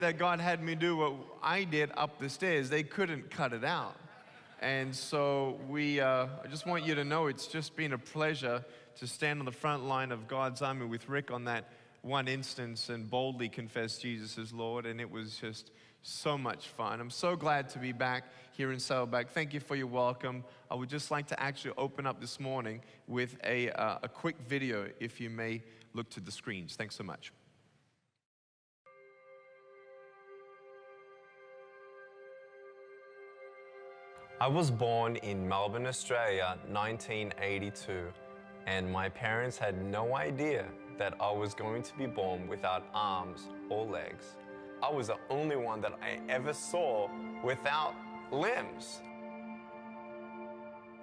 that God had me do what I did up the stairs, they couldn't cut it out. And so I just want you to know it's just been a pleasure to stand on the front line of God's army with Rick on that one instance and boldly confess Jesus as Lord. And it was just so much fun. I'm so glad to be back here in Saddleback. Thank you for your welcome. I would just like to actually open up this morning with a quick video, if you may look to the screens. Thanks so much. I was born in Melbourne, Australia, 1982, and my parents had no idea that I was going to be born without arms or legs. I was the only one that I ever saw without limbs.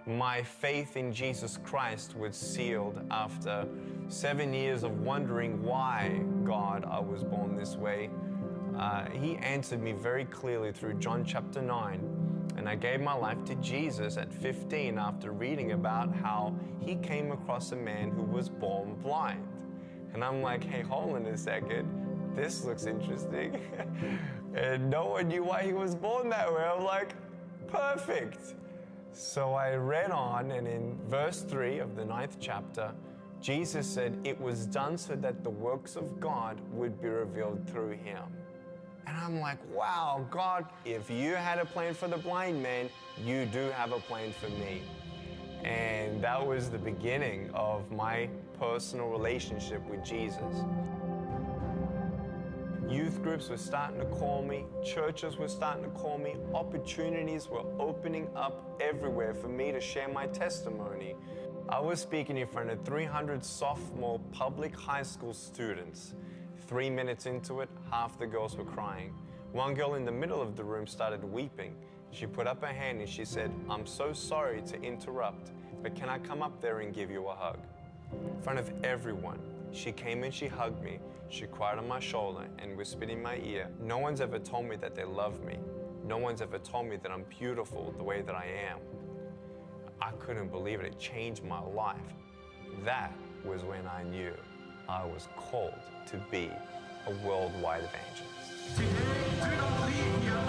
My faith in Jesus Christ was sealed after 7 years of wondering why, God, I was born this way. He answered me very clearly through John chapter 9. And I gave my life to Jesus at 15 after reading about how he came across a man who was born blind. And I'm like, hey, hold on a second. This looks interesting. And no one knew why he was born that way. I'm like, perfect. So I read on, and in verse 3 of the 9th chapter, Jesus said, it was done so that the works of God would be revealed through him. And I'm like, wow, God, if you had a plan for the blind man, you do have a plan for me. And that was the beginning of my personal relationship with Jesus. Youth groups were starting to call me, churches were starting to call me, opportunities were opening up everywhere for me to share my testimony. I was speaking in front of 300 sophomore public high school students. 3 minutes into it, half the girls were crying. One girl in the middle of the room started weeping. She put up her hand and she said, I'm so sorry to interrupt, but can I come up there and give you a hug? In front of everyone, she came and she hugged me. She cried on my shoulder and whispered in my ear. No one's ever told me that they love me. No one's ever told me that I'm beautiful the way that I am. I couldn't believe it. It changed my life. That was when I knew I was called to be a worldwide evangelist. Today, do not leave here